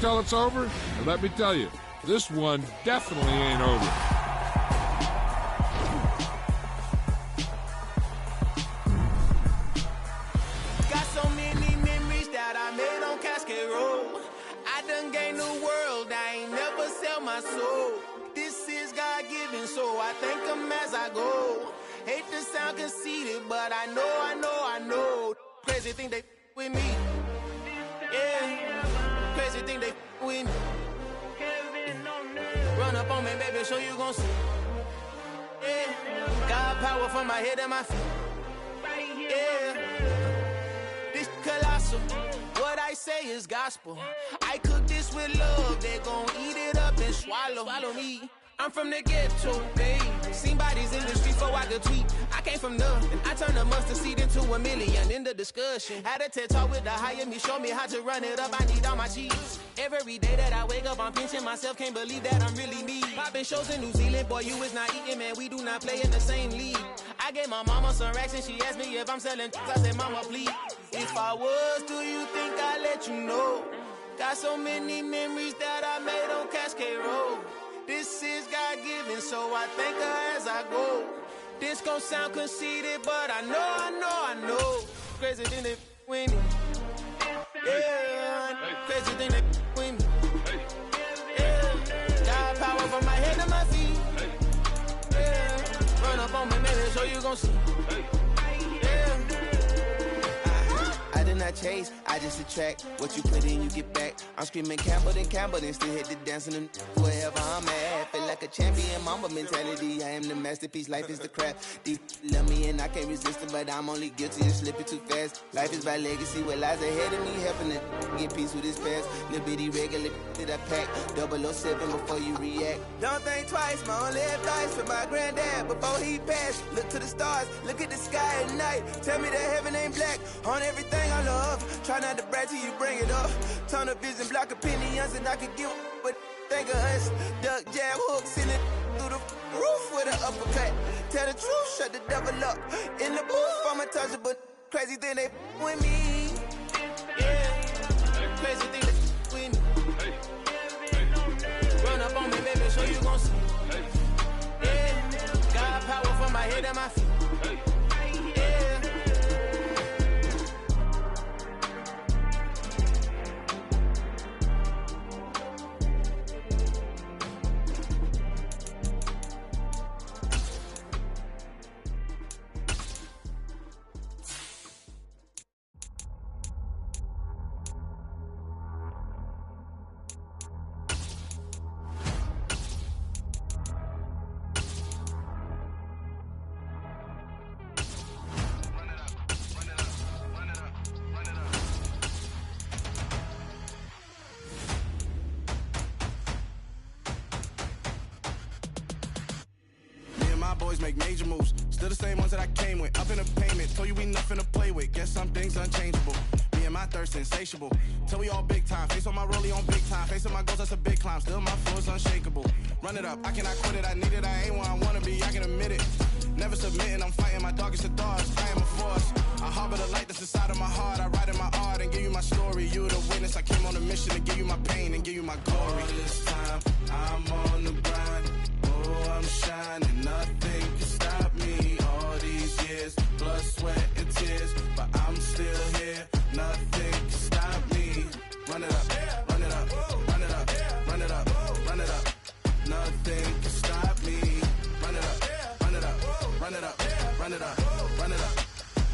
till it's over? And let me tell you, this one definitely ain't over. Got so many memories that I made on Cascade Road. I done gained the world, I ain't never sell my soul. This is God-given, so I thank him as I go. Hate to sound conceited, but I know. Crazy thing they with me. Yeah, crazy thing they with me. Run up on me, baby, show you gon' see. Yeah, God power from my head and my feet. Yeah, this colossal. What I say is gospel. I cook this with love, they gon' eat it up and swallow me. I'm from the ghetto, babe. Seen bodies in the streets before I could tweet. I came from nothing. I turned a mustard seed into a million in the discussion. Had a TED talk with the higher me, show me how to run it up. I need all my cheese. Every day that I wake up, I'm pinching myself. Can't believe that I'm really me. Popping shows in New Zealand, boy, you is not eating, man. We do not play in the same league. I gave my mama some racks and she asked me if I'm selling. I said, mama, please. If I was, do you think I'd let you know? Got so many memories that I made on Cascade Road. This is God-given, so I thank her as I go. This gon' sound conceited, but I know. Crazy thing they with me. Yeah, crazy thing they with me. Yeah, got power from my head to my feet. Yeah, run up on me, man, so you gon' see. Yeah. I did not chase, I just attract. What you put in, you get back. I'm screaming Campbell, then still hit the dance and wherever I'm at. Feel like a champion, mamba mentality. I am the masterpiece, life is the craft. Deep love me and I can't resist it, but I'm only guilty of slipping too fast. Life is by legacy, what lies ahead of me, helping to get peace with this past. Little bitty regular that I pack, 007 before you react. Don't think twice, my only advice for my granddad before he passed. Look to the stars, look at the sky at night. Tell me that heaven ain't black on everything I love. Try not to brag till you bring it up. Tunnel vision, block opinions, and I could give but think of us. Duck, jab, hooks in it through the roof with an uppercut. Tell the truth, shut the devil up. In the booth, I'm untouchable. Crazy thing they with me. Yeah, crazy thing they with me. Run up on me, baby, so you gon' see. Yeah, got power from my head and my feet. Boys make major moves, still the same ones that I came with. Up in the payment, told you we nothing to play with. Guess some things unchangeable. Me and my thirst insatiable. Till we all big time. Face on my rollie on big time. Facing my goals, that's a big climb. Still my flow is unshakable. Run it up, I cannot quit it. I need it, I ain't where I wanna be. I can admit it. Never submitting, I'm fighting my darkest of thoughts. I am a force. I harbor the light that's inside of my heart. I write in my art and give you my story. You the witness. I came on a mission to give you my pain and give you my glory. All this time, I'm on the grind. Oh, I'm shining. Nothing can stop me. All these years, blood, sweat, and tears, but I'm still here. Nothing can stop me. Run it up, run it up, run it up, run it up, run it up. Nothing can stop me. Run it up, run it up, run it up, run it up, run it up.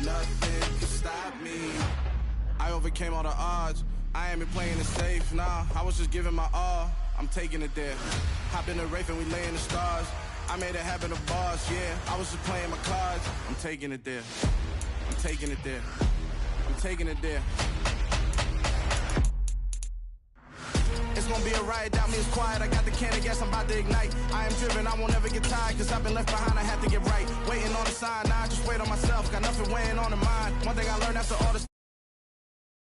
Nothing can stop me. I overcame all the odds. I ain't been playing it safe, nah. I was just giving my all. I'm taking it there. Hop in the Wraith and we lay in the stars. I made it happen to bars, yeah. I was just playing my cards. I'm taking it there. I'm taking it there. I'm taking it there. It's gonna be a riot, doubt me, it's quiet. I got the can of gas, I'm about to ignite. I am driven, I won't ever get tired, cause I've been left behind, I have to get right. Waiting on the sign, now I just wait on myself. Got nothing weighing on the mind. One thing I learned after all this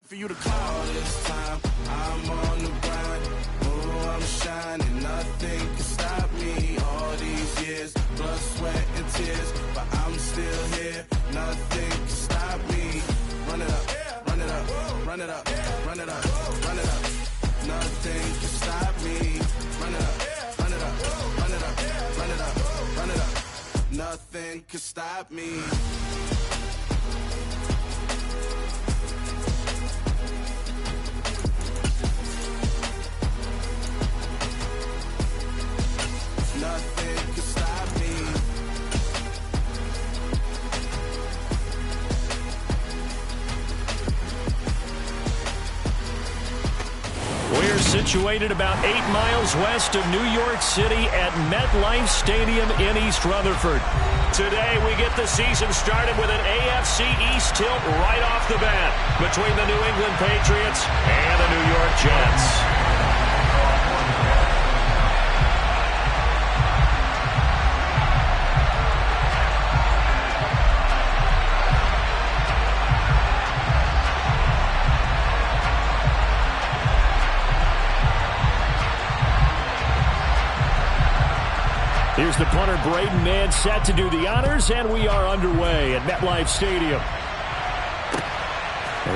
for you to climb. All this time, I'm on the grind. Oh, I'm shining, nothing can stop me. All these years, blood, sweat, and tears, but I'm still here. Nothing can stop me. Run it up, run it up, run it up, run it up, run it up. Nothing Nothing can stop me. Run it up, run it up, run it up, run it up, run it up. Nothing can stop me. Nothing can stop me. We're situated about 8 miles west of New York City at MetLife Stadium in East Rutherford. Today we get the season started with an AFC East tilt right off the bat between the New England Patriots and the New York Jets. Here's the punter, Braden Mann, set to do the honors, and we are underway at MetLife Stadium.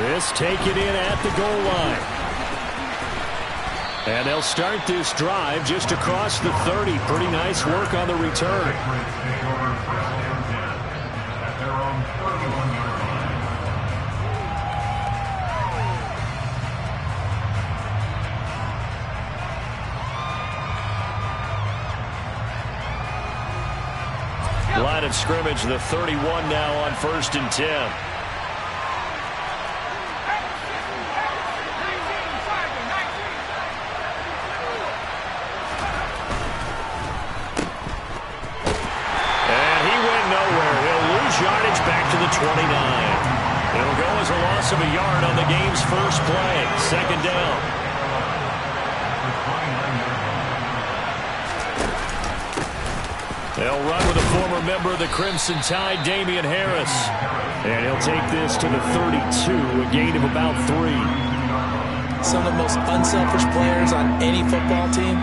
This taken in at the goal line. And they'll start this drive just across the 30. Pretty nice work on the return. Line of scrimmage, the 31 now on 1st and 10. And he went nowhere. He'll lose yardage back to the 29. It'll go as a loss of a yard on the game's first play. 2nd down. They'll run with a former member of the Crimson Tide, Damian Harris. And he'll take this to the 32, a gain of about 3. Some of the most unselfish players on any football team,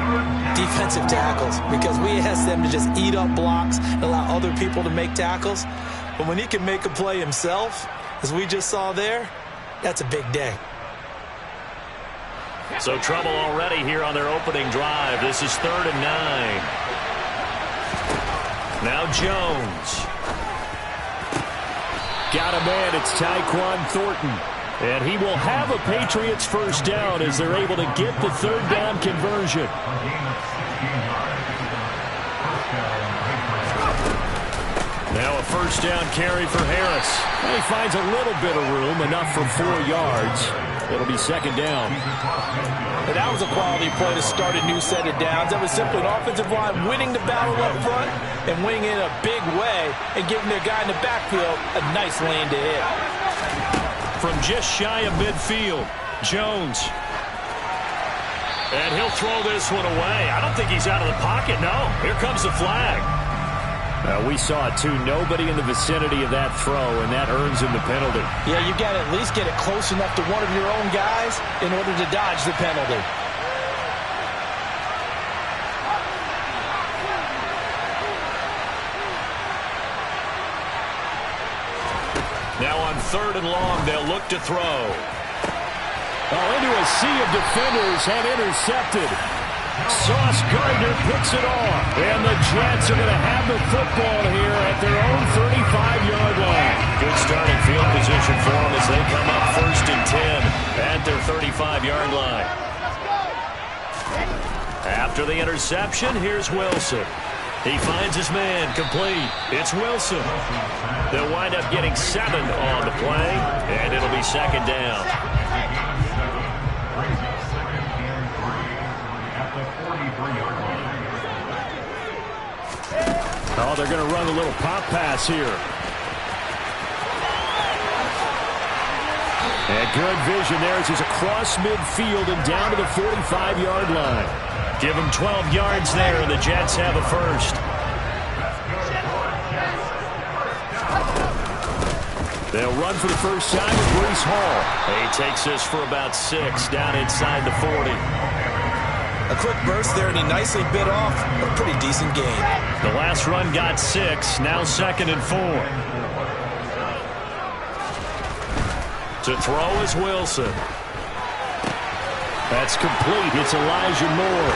defensive tackles, because we ask them to just eat up blocks and allow other people to make tackles. But when he can make a play himself, as we just saw there, that's a big day. So trouble already here on their opening drive. This is 3rd and 9. Now Jones. Got a man, it's Tyquan Thornton. And he will have a Patriots first down as they're able to get the 3rd down conversion. Now a first down carry for Harris. And he finds a little bit of room, enough for 4 yards. It'll be 2nd down. And that was a quality play to start a new set of downs. That was simply an offensive line winning the battle up front and winning in a big way and giving their guy in the backfield a nice lane to hit. From just shy of midfield, Jones. And he'll throw this one away. I don't think he's out of the pocket, no. Here comes the flag. We saw it, too. Nobody in the vicinity of that throw, and that earns him the penalty. Yeah, you got to at least get it close enough to one of your own guys in order to dodge the penalty. Now on 3rd and long, they'll look to throw. Into a sea of defenders and intercepted. Sauce Gardner picks it off. And the Jets are going to have the football here at their own 35-yard line. Good starting field position for them as they come up 1st and 10 at their 35-yard line. After the interception, here's Wilson. He finds his man, complete. It's Wilson. They'll wind up getting 7 on the play, and it'll be 2nd down. Oh, they're going to run a little pop pass here. And good vision there as he's across midfield and down to the 45-yard line. Give him 12 yards there, and the Jets have a first. They'll run for the first time with Breece Hall. He takes this for about 6 down inside the 40. A quick burst there, and he nicely bit off a pretty decent gain. The last run got 6, now 2nd and 4. To throw is Wilson. That's complete. It's Elijah Moore.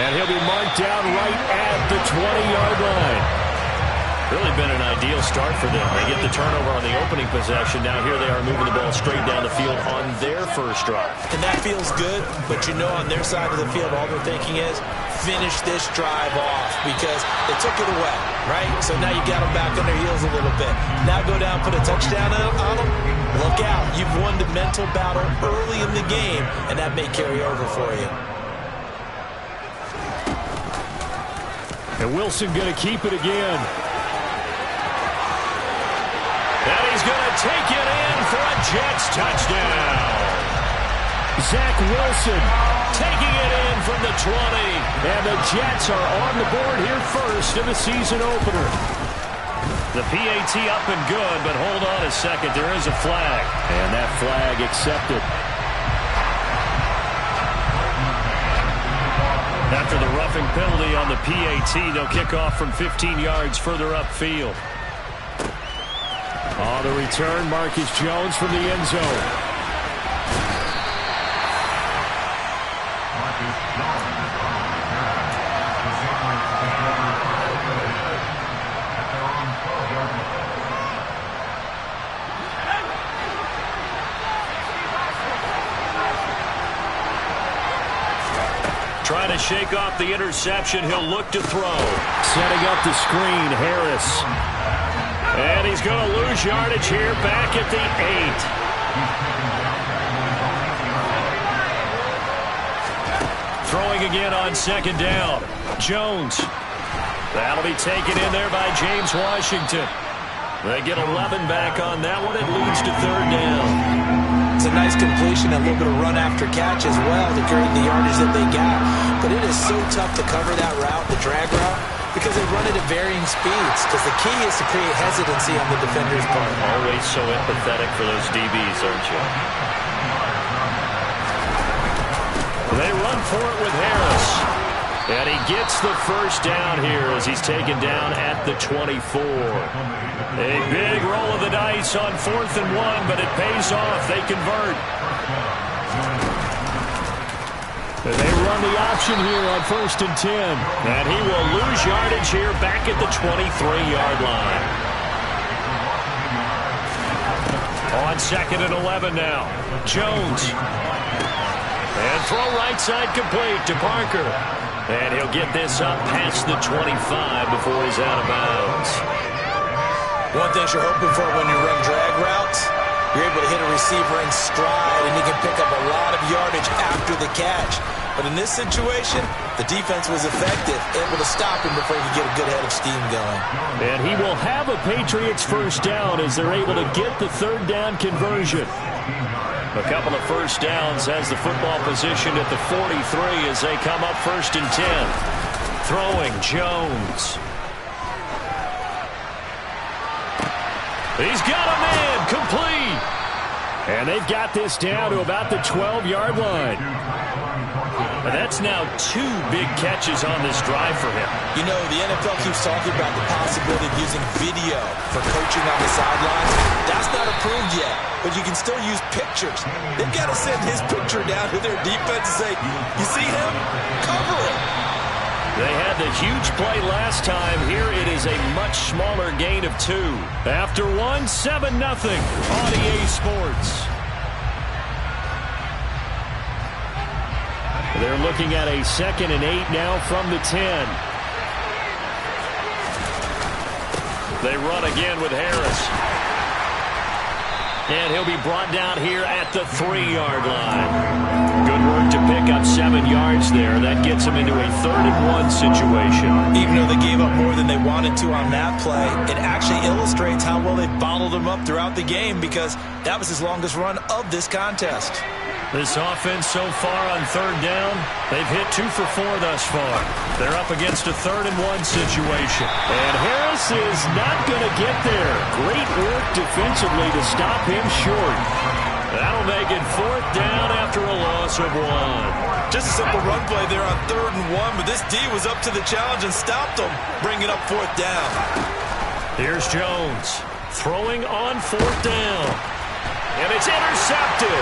And he'll be marked down right at the 20-yard line. Really been an ideal start for them. They get the turnover on the opening possession. Now here they are moving the ball straight down the field on their first drive. And that feels good, but you know on their side of the field, all they're thinking is finish this drive off because they took it away, right? So now you got them back on their heels a little bit. Now go down, put a touchdown on them. Look out. You've won the mental battle early in the game, and that may carry over for you. And Wilson going to keep it again. And he's going to take it in for a Jets touchdown. Zach Wilson taking it in from the 20. And the Jets are on the board here first in the season opener. The PAT up and good, but hold on a second. There is a flag. And that flag accepted. After the roughing penalty on the PAT, they'll kick off from 15 yards further upfield. On the return, Marcus Jones from the end zone. Trying to shake off the interception. He'll look to throw. Setting up the screen, Harris. And he's going to lose yardage here back at the 8. Throwing again on second down. Jones. That'll be taken in there by James Washington. They get 11 back on that one. It leads to third down. It's a nice completion, a little bit of run after catch as well to create the yardage that they got. But it is so tough to cover that route, the drag route, because they run it at varying speeds. Because the key is to create hesitancy on the defender's part. Always so empathetic for those DBs, aren't you? They run for it with Harris. And he gets the first down here as he's taken down at the 24. A big roll of the dice on 4th and 1, but it pays off. They convert. And they run the option here on 1st and 10. And he will lose yardage here back at the 23-yard line. On 2nd and 11 now. Jones. And throw right side complete to Parker. And he'll get this up past the 25 before he's out of bounds. One thing you're hoping for when you run drag routes, you're able to hit a receiver in stride, and he can pick up a lot of yardage after the catch. But in this situation, the defense was effective, able to stop him before he could get a good head of steam going. And he will have a Patriots first down as they're able to get the third down conversion. A couple of first downs has the football positioned at the 43 as they come up 1st and 10. Throwing Jones. He's got a man complete. And they've got this down to about the 12-yard line. And that's now 2 big catches on this drive for him. You know, the NFL keeps talking about the possibility of using video for coaching on the sidelines. That's not approved yet, but you can still use pictures. They've got to send his picture down to their defense and say, you see him? Cover him. They had the huge play last time. Here it is a much smaller gain of 2. After 1, 7-0 on EA Sports. They're looking at a 2nd and 8 now from the 10. They run again with Harris. And he'll be brought down here at the 3-yard line. Good work to pick up 7 yards there. That gets them into a 3rd and 1 situation. Even though they gave up more than they wanted to on that play, it actually illustrates how well they bottled them up throughout the game because that was his longest run of this contest. This offense so far on 3rd down, they've hit 2 for 4 thus far. They're up against a 3rd and 1 situation. And Harris is not going to get there. Great work defensively to stop him short. That'll make it 4th down after a loss of 1. Just a simple run play there on 3rd and 1, but this D was up to the challenge and stopped them, bringing up 4th down. Here's Jones throwing on 4th down. And it's intercepted.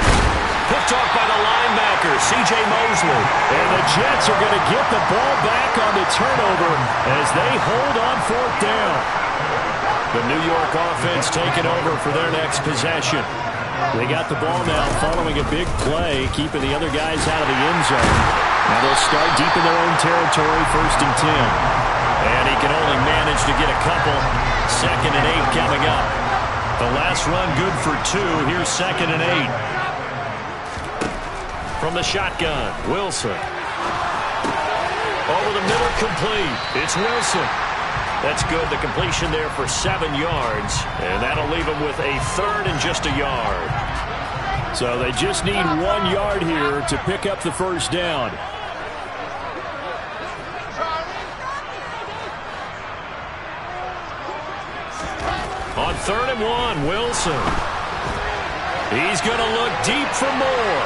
Picked off by the linebacker, C.J. Mosley. And the Jets are going to get the ball back on the turnover as they hold on 4th down. The New York offense taking over for their next possession. They got the ball now following a big play, keeping the other guys out of the end zone. Now they'll start deep in their own territory, 1st and 10. And he can only manage to get a couple. 2nd and 8 coming up. The last run good for 2. Here's 2nd and 8. From the shotgun, Wilson. Over the middle, complete. It's Wilson. That's good. The completion there for 7 yards. And that'll leave them with a 3rd and just a yard. So they just need 1 yard here to pick up the 1st down. On 3rd and 1, Wilson. He's going to look deep for more.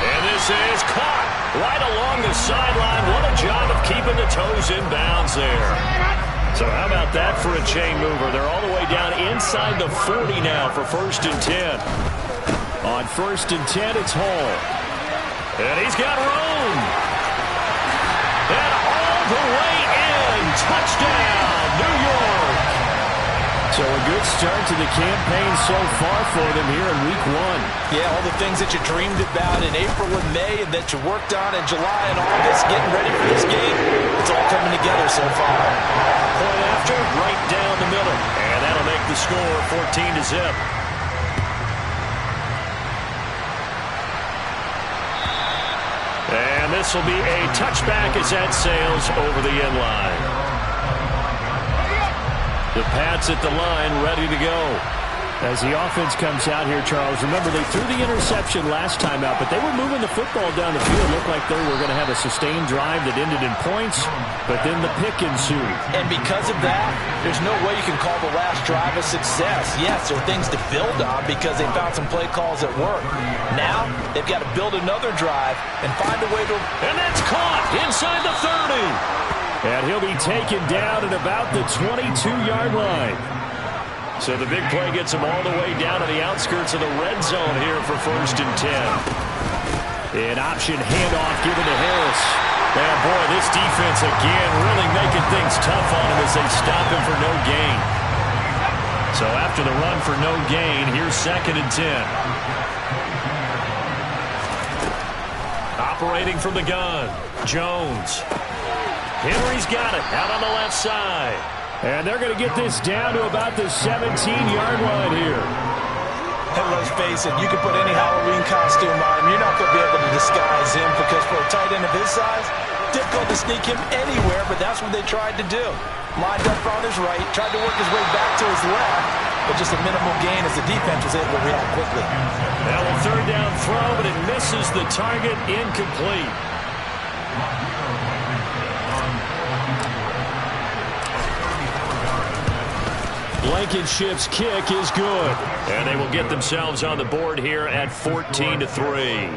And this is caught right along the sideline. What a job of keeping the toes in bounds there. So how about that for a chain mover? They're all the way down inside the 40 now for 1st and 10. On 1st and 10, it's Hall. And he's got room. And all the way in. Touchdown, New York. So a good start to the campaign so far for them here in week 1. Yeah, all the things that you dreamed about in April and May and that you worked on in July and August, getting ready for this game, it's all coming together so far. Point after, right down the middle. And that'll make the score 14-0. And this will be a touchback as that sails over the end line. The Pats at the line, ready to go. As the offense comes out here, Charles, remember they threw the interception last time out, but they were moving the football down the field. Looked like they were going to have a sustained drive that ended in points, but then the pick ensued. And because of that, there's no way you can call the last drive a success. Yes, there are things to build on because they found some play calls that work. Now, they've got to build another drive and find a way to... And that's caught inside the 30. And he'll be taken down at about the 22-yard line. So the big play gets him all the way down to the outskirts of the red zone here for 1st and 10. An option handoff given to Harris. And boy, this defense again really making things tough on him as they stop him for no gain. So after the run for no gain, here's 2nd and 10. Operating from the gun, Jones. Henry's got it out on the left side. And they're going to get this down to about the 17-yard line here. And let's face it, you can put any Halloween costume on him. You're not going to be able to disguise him because for a tight end of his size, difficult to sneak him anywhere, but that's what they tried to do. Lined up on his right, tried to work his way back to his left, but just a minimal gain as the defense was able to react quickly. Now a 3rd down throw, but it misses the target, incomplete. Blankenship's kick is good. And they will get themselves on the board here at 14-3.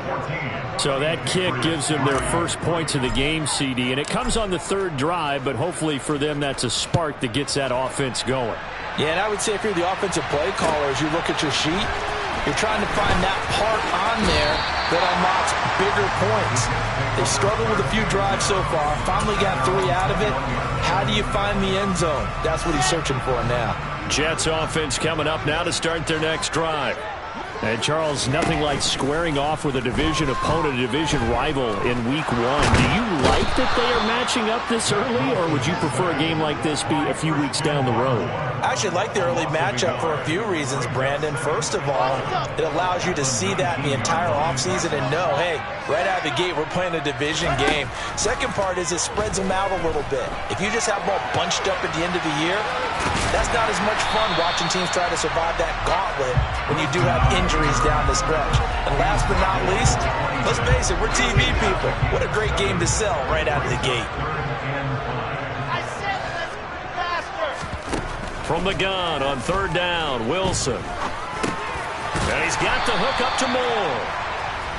So that kick gives them their first points of the game, CD. And it comes on the 3rd drive, but hopefully for them that's a spark that gets that offense going. Yeah, and I would say if you're the offensive play caller, as you look at your sheet, you're trying to find that part on there that unlocks bigger points. They've struggled with a few drives so far, finally got 3 out of it. How do you find the end zone? That's what he's searching for now. Jets offense coming up now to start their next drive. And, Charles, nothing like squaring off with a division opponent, a division rival in week 1. Do you like that they are matching up this early, or would you prefer a game like this be a few weeks down the road? I actually like the early matchup for a few reasons, Brandon. First of all, it allows you to see that in the entire offseason and know, hey, right out of the gate, we're playing a division game. Second part is it spreads them out a little bit. If you just have them all bunched up at the end of the year, that's not as much fun watching teams try to survive that gauntlet when you do have injuries down the stretch. And last but not least, let's face it, we're TV people. What a great game to sell right out of the gate. From the gun on 3rd down, Wilson. And he's got the hook up to Moore.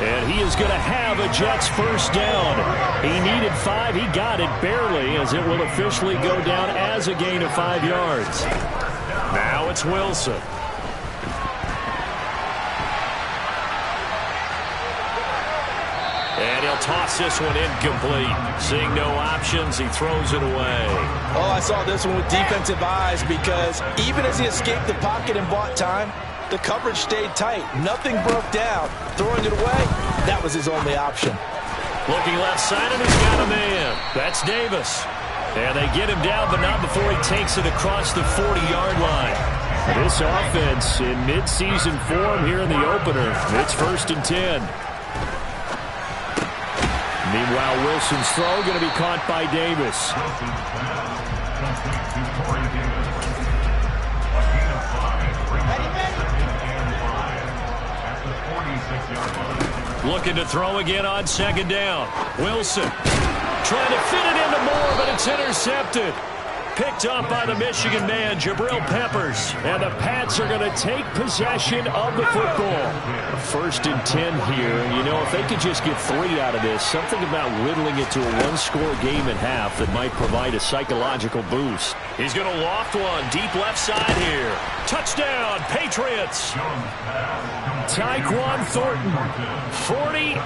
And he is going to have a Jets first down. He needed 5. He got it barely, as it will officially go down as a gain of 5 yards. Now it's Wilson. And he'll toss this one incomplete. Seeing no options, he throws it away. Oh, I saw this one with defensive eyes because even as he escaped the pocket and bought time, the coverage stayed tight. Nothing broke down. Throwing it away, that was his only option. Looking left side, and he's got a man. That's Davis. And they get him down, but not before he takes it across the 40-yard line. This offense in midseason form here in the opener. It's 1st and 10. Meanwhile, Wilson's throw going to be caught by Davis. Looking to throw again on 2nd down. Wilson trying to fit it into Moore, but it's intercepted. Picked up by the Michigan man, Jabril Peppers. And the Pats are going to take possession of the football. 1st and 10 here. You know, if they could just get 3 out of this, something about whittling it to a 1-score game at half that might provide a psychological boost. He's going to loft one deep left side here. Touchdown, Patriots. Tyquan Thornton, 48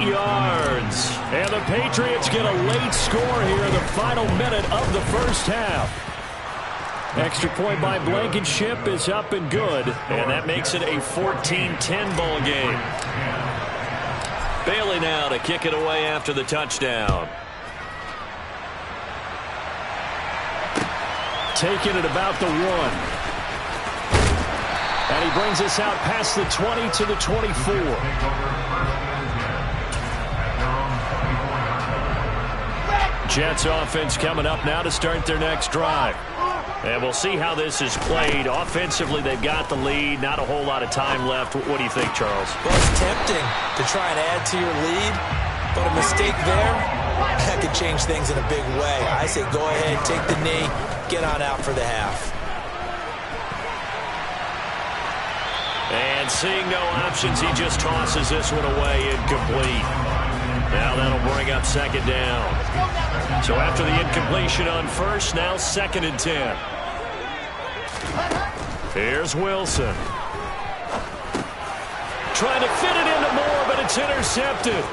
yards. And the Patriots get a late score here in the final minute of the first half. Extra point by Blankenship is up and good, and that makes it a 14-10 ball game. Bailey now to kick it away after the touchdown. Taking it about the 1. And he brings us out past the 20 to the 24. Jets offense coming up now to start their next drive. And we'll see how this is played. Offensively, they've got the lead. Not a whole lot of time left. What do you think, Charles? Well, it's tempting to try and add to your lead, but a mistake there, that could change things in a big way. I say go ahead, take the knee, get on out for the half. And seeing no options, he just tosses this one away incomplete. Now that'll bring up 2nd down. So after the incompletion on 1st, now 2nd and 10. Here's Wilson. Trying to fit it into Moore, but it's intercepted.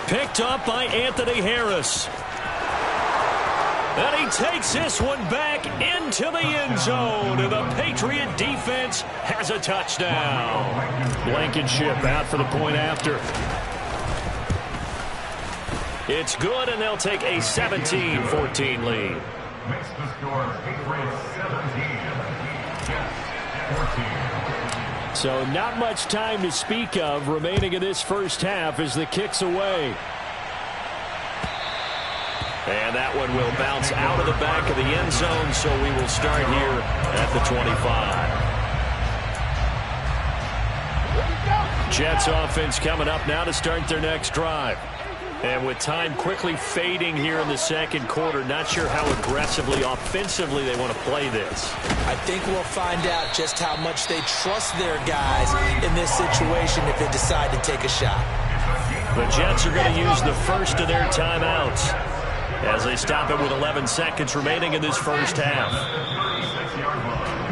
Picked up by Anthony Harris. And he takes this one back into the end zone. And the Patriot defense has a touchdown. Blankenship out for the point after. It's good, and they'll take a 17-14 lead. Makes the score Patriots 17, Jets 14. So not much time to speak of remaining in this first half as the kick's away. And that one will bounce out of the back of the end zone, so we will start here at the 25. Jets offense coming up now to start their next drive. And with time quickly fading here in the 2nd quarter, not sure how aggressively, offensively they want to play this. I think we'll find out just how much they trust their guys in this situation if they decide to take a shot. The Jets are going to use the first of their timeouts as they stop it with 11 seconds remaining in this first half.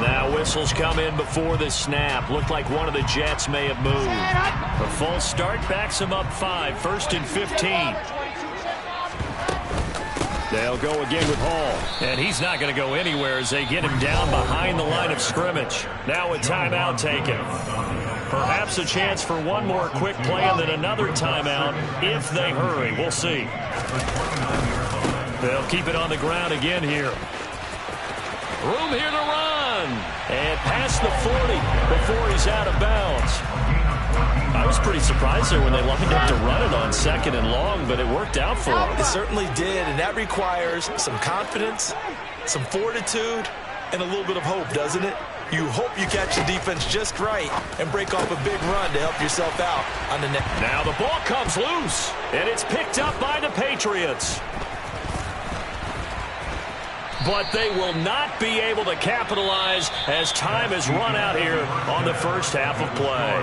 Now whistles come in before the snap. Looked like one of the Jets may have moved. A false start backs them up 5. 1st and 15. They'll go again with Hall. And he's not going to go anywhere as they get him down behind the line of scrimmage. Now a timeout taken. Perhaps a chance for one more quick play and then another timeout if they hurry. We'll see. They'll keep it on the ground again here. Room here to run. And past the 40 before he's out of bounds. I was pretty surprised there when they lined up to run it on 2nd and long, but it worked out for him. It certainly did, and that requires some confidence, some fortitude, and a little bit of hope, doesn't it? You hope you catch the defense just right and break off a big run to help yourself out on the net. Now the ball comes loose, and it's picked up by the Patriots. But they will not be able to capitalize as time has run out here on the first half of play.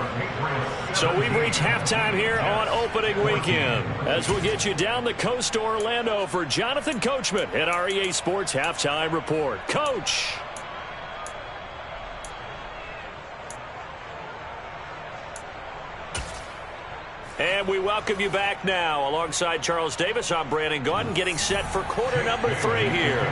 So we've reached halftime here on opening weekend as we'll get you down the coast to Orlando for Jonathan Coachman at our EA Sports Halftime Report. Coach. And And we welcome you back now. Alongside Charles Davis, I'm Brandon Gaudin, getting set for quarter number 3 here.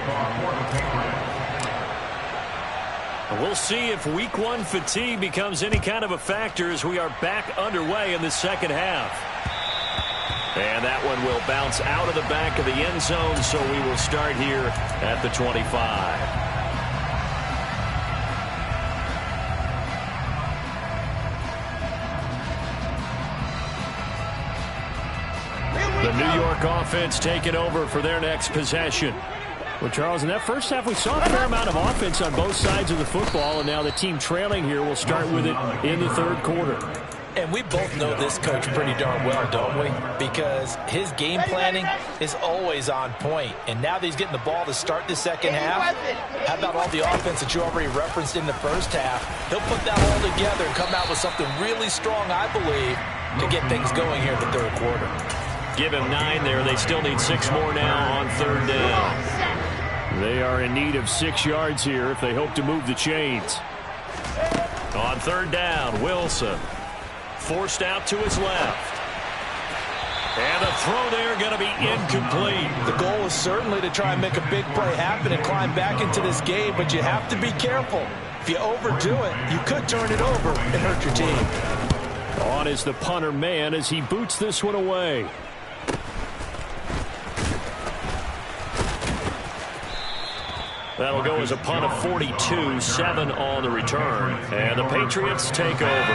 We'll see if week 1 fatigue becomes any kind of a factor as we are back underway in the second half. And that one will bounce out of the back of the end zone, so we will start here at the 25. The New York offense taking over for their next possession. Well, Charles, in that first half, we saw a fair amount of offense on both sides of the football, and now the team trailing here will start with it in the third quarter. And we both know this coach pretty darn well, don't we? Because his game planning is always on point. And now that he's getting the ball to start the second half, how about all the offense that you already referenced in the first half? He'll put that all together and come out with something really strong, I believe, to get things going here in the third quarter. Give him 9 there. They still need 6 more now on third down. They are in need of 6 yards here if they hope to move the chains. On third down, Wilson forced out to his left. And the throw there going to be incomplete. The goal is certainly to try and make a big play happen and climb back into this game, but you have to be careful. If you overdo it, you could turn it over and hurt your team. On is the punter man as he boots this one away. That'll go as a punt of 42, 7 on the return. And the Patriots take over.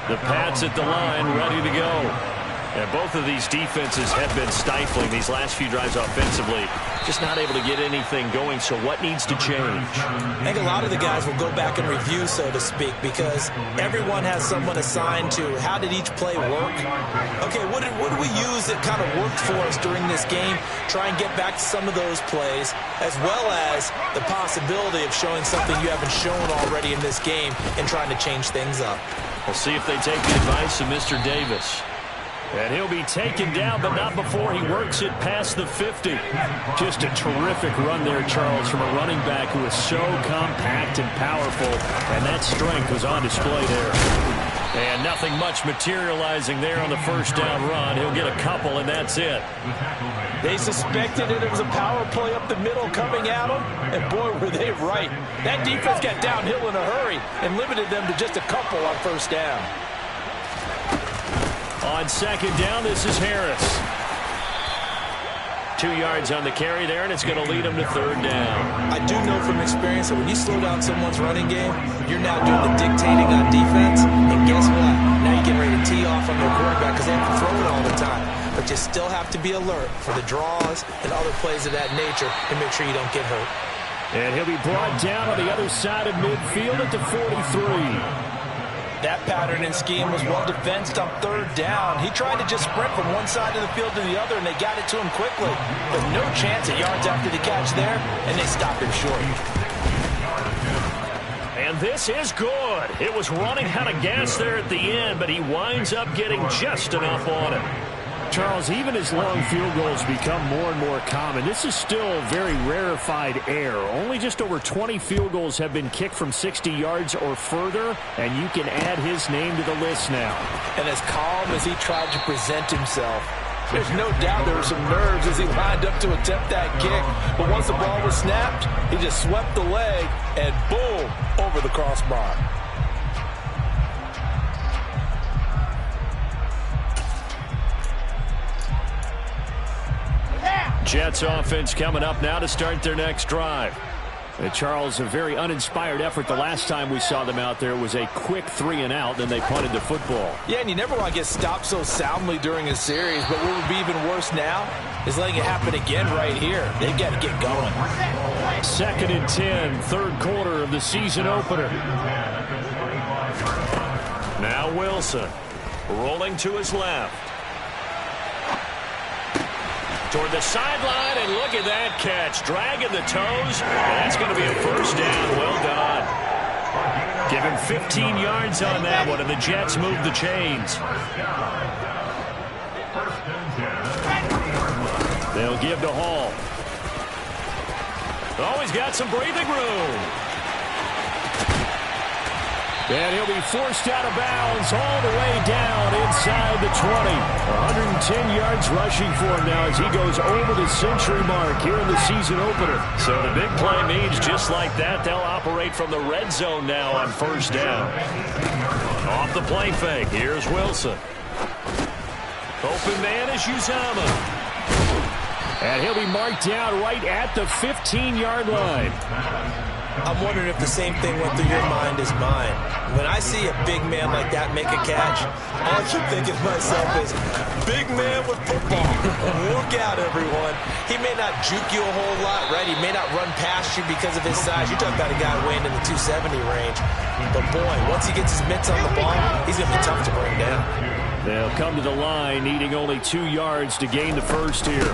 The Pats at the line, ready to go. And both of these defenses have been stifling these last few drives offensively. Just not able to get anything going, so what needs to change? I think a lot of the guys will go back and review, so to speak, because everyone has someone assigned to how did each play work. Okay, what did we use that kind of worked for us during this game? Try and get back to some of those plays, as well as the possibility of showing something you haven't shown already in this game and trying to change things up. We'll see if they take the advice of Mr. Davis. And he'll be taken down, but not before he works it past the 50. Just a terrific run there, Charles, from a running back who is so compact and powerful, and that strength was on display there. And nothing much materializing there on the first down run. He'll get a couple, and that's it. They suspected it was a power play up the middle coming at them, and boy, were they right. That defense got downhill in a hurry and limited them to just a couple on first down. On second down, this is Harris. 2 yards on the carry there, and it's going to lead him to third down. I do know from experience that when you slow down someone's running game, you're now doing the dictating on defense, and guess what? Now you're getting ready to tee off on their quarterback because they have to throw it all the time. But you still have to be alert for the draws and other plays of that nature and make sure you don't get hurt. And he'll be brought down on the other side of midfield at the 43. That pattern and scheme was well defensed on third down. He tried to just sprint from one side of the field to the other, and they got it to him quickly. But no chance of yards after the catch there, and they stopped him short. And this is good. It was running out of gas there at the end, but he winds up getting just enough on it. Charles, even as long field goals become more and more common, this is still very rarefied air. Only just over 20 field goals have been kicked from 60 yards or further, and you can add his name to the list now. And as calm as he tried to present himself, there's no doubt there were some nerves as he lined up to attempt that kick. But once the ball was snapped, he just swept the leg and boom, over the crossbar. Jets offense coming up now to start their next drive. And Charles, a very uninspired effort the last time we saw them out there. It was a quick 3-and-out, then they punted the football. Yeah, and you never want to get stopped so soundly during a series, but what would be even worse now is letting it happen again right here. They've got to get going. 2nd and 10, third quarter of the season opener. Now Wilson rolling to his left. Toward the sideline, and look at that catch. Dragging the toes, and that's going to be a first down. Well done. Give him 15 yards on that one, and the Jets move the chains. They'll give to Hall. Oh, he's got some breathing room. And he'll be forced out of bounds all the way down inside the 20. 110 yards rushing for him now as he goes over the century mark here in the season opener. So the big play means just like that, they'll operate from the red zone now on first down. Off the play fake, here's Wilson. Open man is Uzama. And he'll be marked down right at the 15-yard line. I'm wondering if the same thing went through your mind as mine. When I see a big man like that make a catch, all I keep thinking to myself is, big man with football. Look out, everyone. He may not juke you a whole lot, right? He may not run past you because of his size. You're talking about a guy weighing in the 270 range. But, boy, once he gets his mitts on the ball, he's going to be tough to bring down. They'll come to the line needing only 2 yards to gain the first here.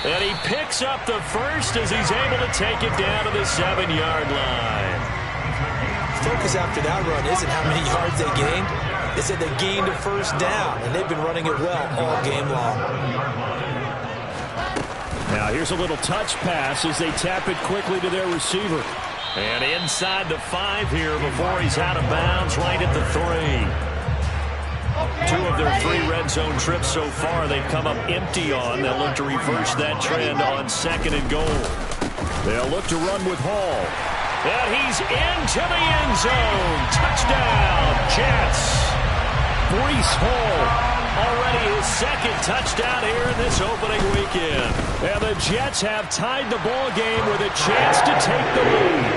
And he picks up the first as he's able to take it down to the 7-yard line. Focus after that run isn't how many yards they gained. They said they gained a first down, and they've been running it well all game long. Now here's a little touch pass as they tap it quickly to their receiver. And inside the 5 here before he's out of bounds right at the 3. 2 of their 3 red zone trips so far they've come up empty on. They'll look to reverse that trend on 2nd and goal. They'll look to run with Hall. And he's into the end zone. Touchdown, Jets. Breece Hall, already his 2nd touchdown here in this opening weekend. And the Jets have tied the ball game with a chance to take the lead.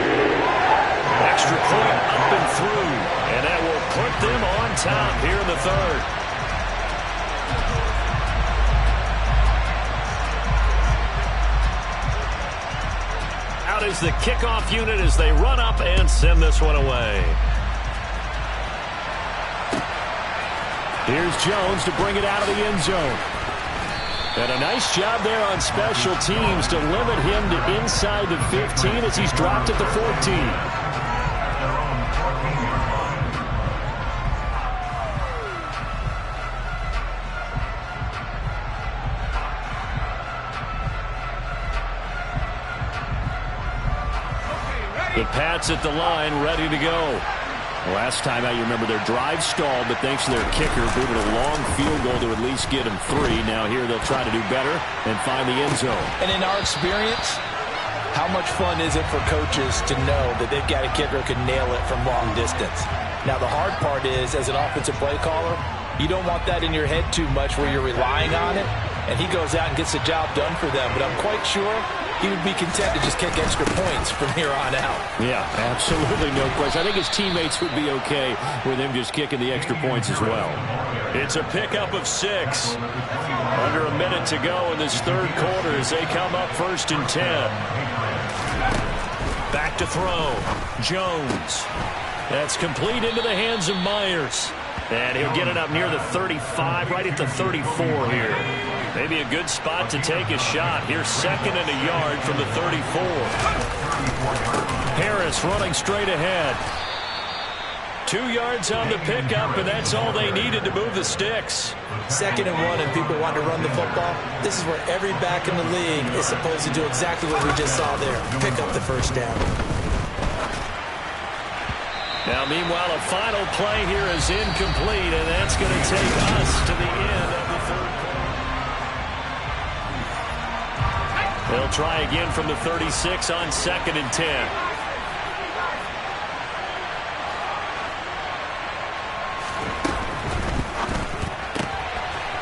Extra point up and through, and that will put them on top here in the 3rd. Out is the kickoff unit as they run up and send this one away. Here's Jones to bring it out of the end zone. And a nice job there on special teams to limit him to inside the 15 as he's dropped at the 14. The Pats at the line, ready to go. Last time out, you remember their drive stalled, but thanks to their kicker, booted a long field goal to at least get them 3. Now here they'll try to do better and find the end zone. And in our experience, how much fun is it for coaches to know that they've got a kicker who can nail it from long distance? Now the hard part is, as an offensive play caller, you don't want that in your head too much where you're relying on it, and he goes out and gets the job done for them. But I'm quite sure he would be content to just kick extra points from here on out. Yeah, absolutely no question. I think his teammates would be okay with him just kicking the extra points as well. It's a pickup of 6. Under a minute to go in this 3rd quarter as they come up 1st and 10. Back to throw. Jones. That's complete into the hands of Myers. And he'll get it up near the 35, right at the 34 here. Maybe a good spot to take a shot. Here's 2nd and a yard from the 34. Harris running straight ahead. 2 yards on the pickup, and that's all they needed to move the sticks. 2nd and 1, and people want to run the football. This is where every back in the league is supposed to do exactly what we just saw there. Pick up the first down. Now, meanwhile, a final play here is incomplete, and that's going to take us to the end of the 3rd quarter. They'll try again from the 36 on 2nd and 10.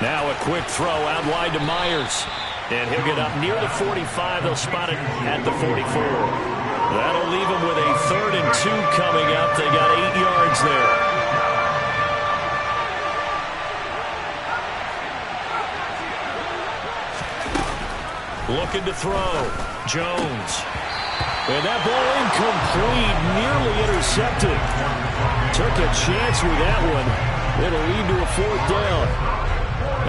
Now a quick throw out wide to Myers. And he'll get up near the 45. They'll spot it at the 44. That'll leave him with a 3rd and 2 coming up. They got 8 yards there. Looking to throw. Jones. And that ball incomplete, nearly intercepted. Took a chance with that one. It'll lead to a 4th down.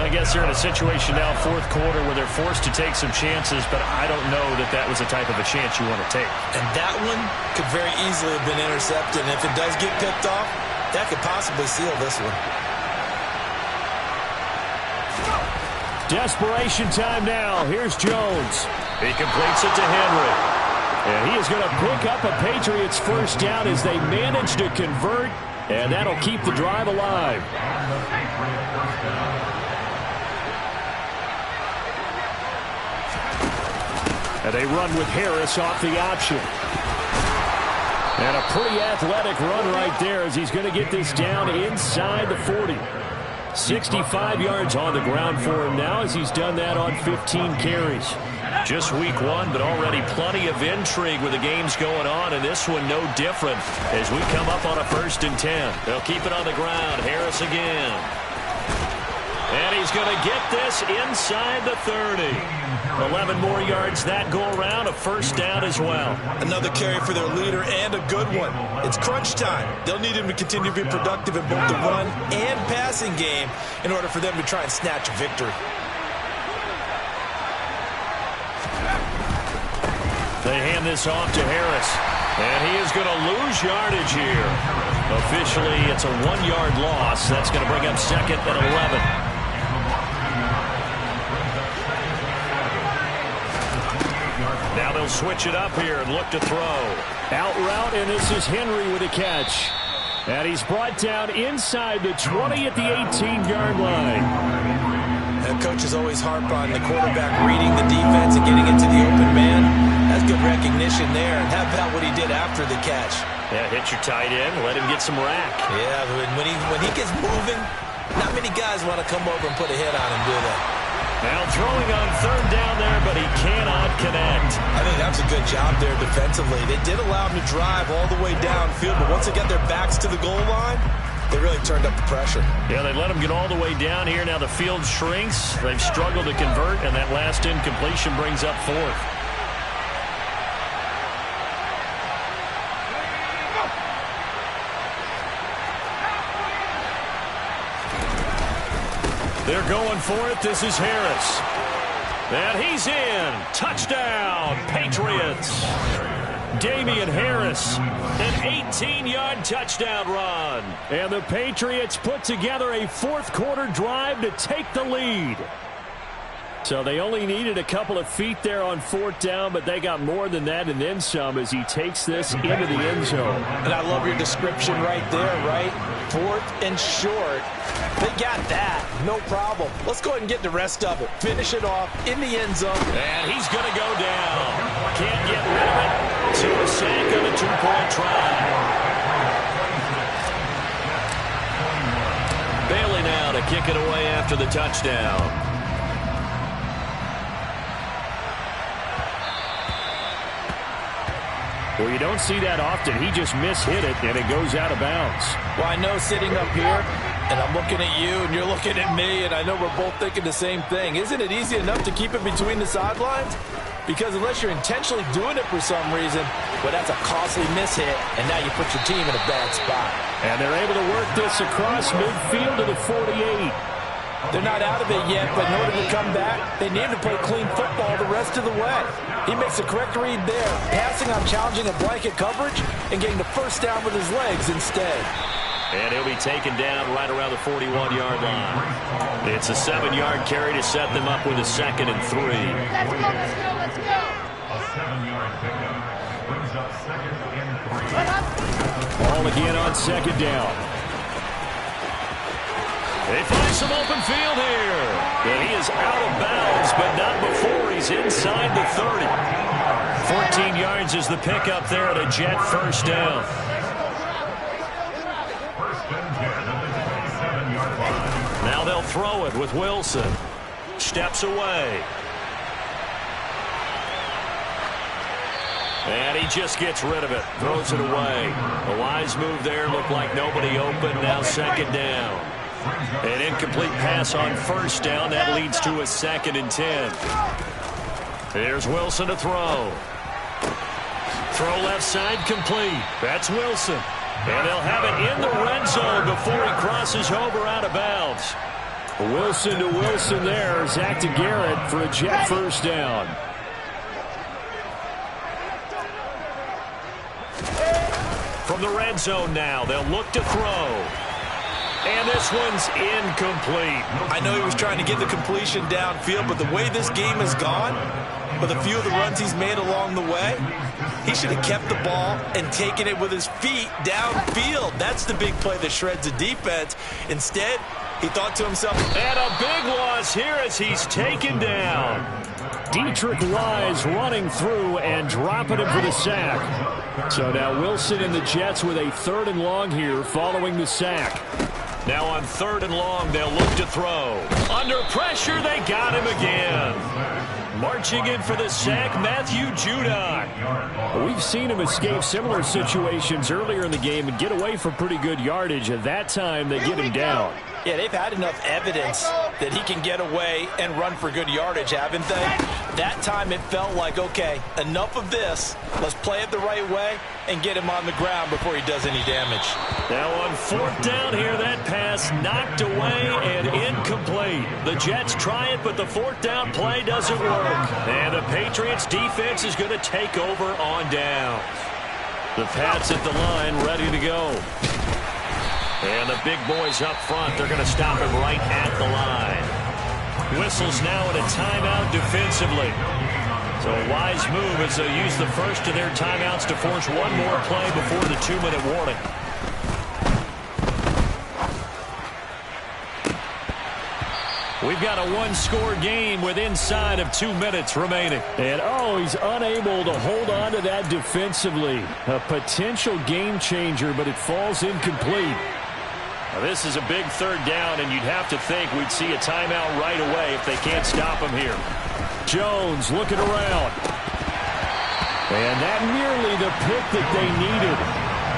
I guess they're in a situation now, 4th quarter, where they're forced to take some chances, but I don't know that that was the type of a chance you want to take. And that one could very easily have been intercepted. And if it does get picked off, that could possibly seal this one. Desperation time now. Here's Jones. He completes it to Henry. And he is going to pick up a Patriots first down as they manage to convert, and that'll keep the drive alive. And they run with Harris off the option. And a pretty athletic run right there as he's going to get this down inside the 40. 65 yards on the ground for him now as he's done that on 15 carries. Just week one, but already plenty of intrigue with the games going on, and this one no different as we come up on a 1st and 10. They'll keep it on the ground. Harris again. And he's going to get this inside the 30. 11 more yards that go around, a first down as well. Another carry for their leader and a good one. It's crunch time. They'll need him to continue to be productive in both the run and passing game in order for them to try and snatch a victory. They hand this off to Harris, and he is going to lose yardage here. Officially, it's a 1-yard loss. That's going to bring up 2nd and 11. Now they'll switch it up here and look to throw. Out route, and this is Henry with a catch. And he's brought down inside the 20 at the 18-yard line. And coaches always harp on the quarterback reading the defense and getting into the open man. That's good recognition there. And how about what he did after the catch? Yeah, hit your tight end, let him get some rack. Yeah, when he gets moving, not many guys want to come over and put a hit on him, do they? Now throwing on 3rd down there, but he cannot connect. I think that was a good job there defensively. They did allow him to drive all the way downfield, but once they got their backs to the goal line, they really turned up the pressure. Yeah, they let him get all the way down here. Now the field shrinks. They've struggled to convert, and that last incompletion brings up 4th. They're going for it. This is Harris. And he's in. Touchdown, Patriots. Damian Harris, an 18-yard touchdown run. And the Patriots put together a 4th-quarter drive to take the lead. So they only needed a couple of feet there on 4th down, but they got more than that and then some as he takes this into the end zone. And I love your description right there, right? 4th and short. They got that. No problem. Let's go ahead and get the rest of it. Finish it off in the end zone. And he's going to go down. Can't get rid of it. To a sack on a 2-point try. Bailey now to kick it away after the touchdown. Well, you don't see that often. He just mishit it, and it goes out of bounds. Well, I know sitting up here, and I'm looking at you, and you're looking at me, and I know we're both thinking the same thing. Isn't it easy enough to keep it between the sidelines? Because unless you're intentionally doing it for some reason, well, that's a costly mishit, and now you put your team in a bad spot. And they're able to work this across midfield to the 48. They're not out of it yet, but in order to come back, they need to play clean football the rest of the way. He makes the correct read there, passing on challenging a blanket coverage and getting the first down with his legs instead. And he'll be taken down right around the 41-yard line. It's a 7-yard carry to set them up with a 2nd and 3. Let's go. A 7-yard pickup brings up 2nd and 3. Ball again on 2nd down. They find some open field here. And he is out of bounds, but not before he's inside the 30. 14 yards is the pickup there at a Jet first down. Now they'll throw it with Wilson. Steps away. And he just gets rid of it. Throws it away. A wise move there. Looked like nobody open. Now 2nd down. An incomplete pass on 1st down. That leads to a 2nd and 10. Here's Wilson to throw. Throw left side complete. That's Wilson. And they'll have it in the red zone before he crosses over out of bounds. Wilson to Wilson there. Zach to Garrett for a Jet first down. From the red zone now, they'll look to throw. And this one's incomplete. I know he was trying to get the completion downfield, but the way this game has gone, with a few of the runs he's made along the way, he should have kept the ball and taken it with his feet downfield. That's the big play that shreds the defense. Instead, he thought to himself, and a big loss here as he's taken down. Dietrich Wise running through and dropping him for the sack. So now Wilson and the Jets with a 3rd and long here following the sack. Now on 3rd and long, they'll look to throw. Under pressure, they got him again. Marching in for the sack, Matthew Judon. We've seen him escape similar situations earlier in the game and get away from pretty good yardage. At that time, they get him down. Yeah, they've had enough evidence that he can get away and run for good yardage, haven't they? That time it felt like, okay, enough of this. Let's play it the right way and get him on the ground before he does any damage. Now on 4th down here, that pass knocked away and incomplete. The Jets try it, but the 4th down play doesn't work. And the Patriots defense is going to take over on down. The Pats at the line ready to go. And the big boys up front, they're going to stop him right at the line. Whistles now in a timeout defensively. So a wise move as they use the first of their timeouts to force one more play before the 2-minute warning. We've got a 1-score game with inside of 2 minutes remaining. And, he's unable to hold on to that defensively. A potential game changer, but it falls incomplete. Now, this is a big 3rd down, and you'd have to think we'd see a timeout right away if they can't stop him here. Jones looking around. And that nearly the pick that they needed.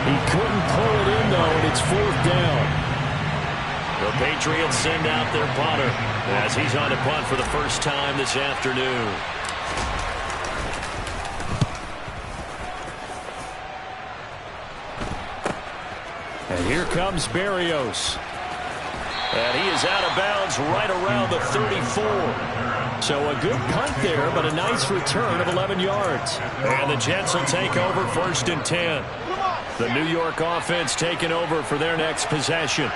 He couldn't pull it in, though, and it's 4th down. The Patriots send out their punter as he's on to punt for the first time this afternoon. And here comes Berrios. And he is out of bounds right around the 34. So a good punt there, but a nice return of 11 yards. And the Jets will take over 1st and 10. The New York offense taking over for their next possession.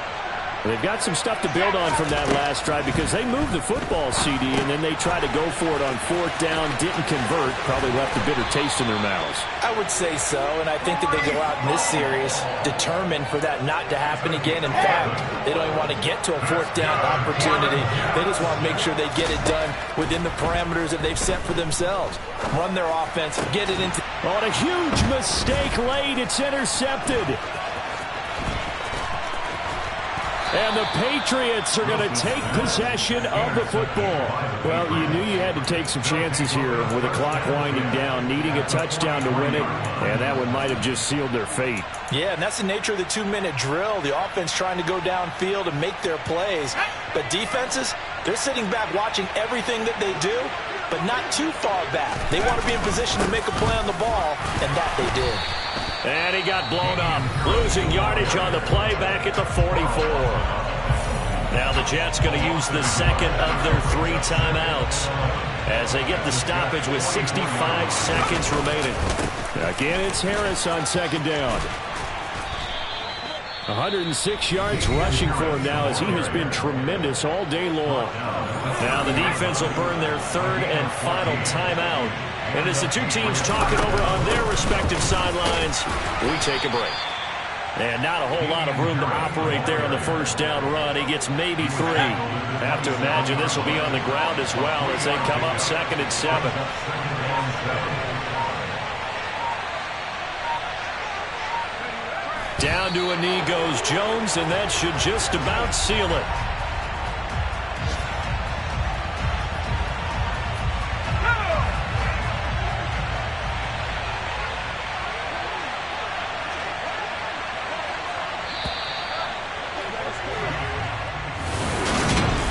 They've got some stuff to build on from that last drive because they moved the football, CD, and then they tried to go for it on 4th down, didn't convert, probably left a bitter taste in their mouths. I would say so, and I think that they go out in this series determined for that not to happen again. In fact, they don't even want to get to a 4th down opportunity. They just want to make sure they get it done within the parameters that they've set for themselves. Run their offense, get it into... On a huge mistake late, it's intercepted. And the Patriots are going to take possession of the football. Well, you knew you had to take some chances here with the clock winding down, needing a touchdown to win it, and that one might have just sealed their fate. Yeah, and that's the nature of the 2-minute drill. The offense trying to go downfield and make their plays. But defenses, they're sitting back watching everything that they do, but not too far back. They want to be in position to make a play on the ball, and that they did. And he got blown up, losing yardage on the play back at the 44. Now the Jets going to use the second of their 3 timeouts as they get the stoppage with 65 seconds remaining. Again, it's Harris on 2nd down. 106 yards rushing for him now as he has been tremendous all day long. Now the defense will burn their 3rd and final timeout. And as the two teams talk it over on their respective sidelines, we take a break. And not a whole lot of room to operate there on the 1st down run. He gets maybe 3. Have to imagine this will be on the ground as well as they come up 2nd and 7. Down to a knee goes Jones, and that should just about seal it.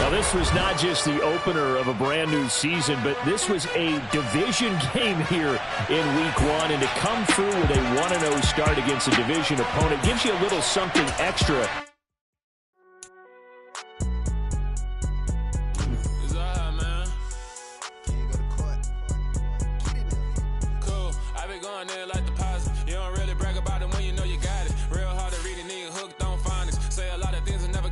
This was not just the opener of a brand new season, but this was a division game here in week 1. And to come through with a 1-0 start against a division opponent gives you a little something extra. You don't really brag about it when you know you got it. Real hard to read a nigga hooked on phonics. Say a lot of things and never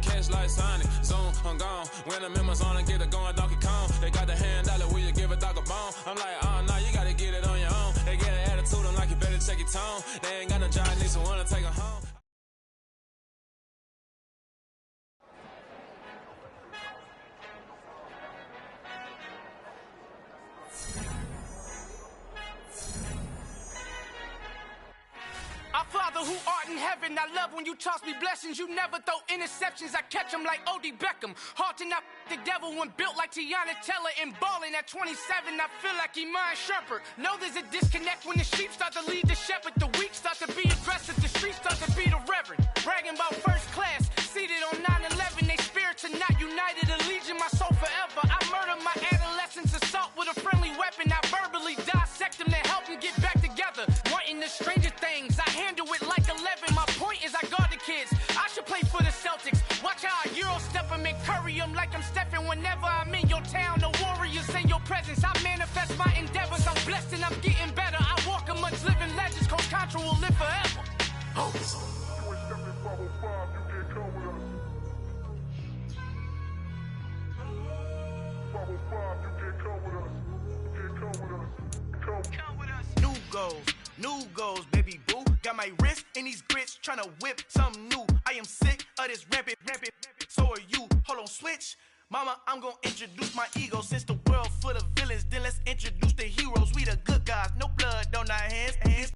When the members on and get it going Donkey Kong. They got the hand dollar, will you give a dog a bone? I'm like, oh no, you gotta get it on your own. They get an attitude, I'm like, you better check your tone. They ain't got no job, need someone to take her home. Our Father who art in heaven, I love when you toss me blessings. You never throw interceptions, I catch them like O.D. Beckham. Hard to not the devil when built like Tiana Teller and balling at 27. I feel like Iman Shumpert. Know there's a disconnect when the sheep start to lead the shepherd. The weak start to be aggressive, the streets start to be the reverend. Bragging about first class, seated on 9/11. They spirits are not united, a legion, my soul forever. I murder my adolescence, assault with a friendly weapon. I verbally dissect them to help them get back together. Wanting the stranger things, I handle it like 11. My point is I guard the kids. I should play for the Celtics. Watch how I Euro step them and curry them like I'm Stephen. Whenever I'm in your town, the Warriors in your presence. I manifest my endeavors. I'm blessed and I'm getting better. I walk amongst living legends. Coach Contra will live forever. Oh. New goals, baby boo. Got my wrist in these grits, tryna whip something new. I am sick of this rampant. So are you. Hold on, switch. Mama, I'm gonna introduce my ego. Since the world full of villains, then let's introduce the heroes. We the good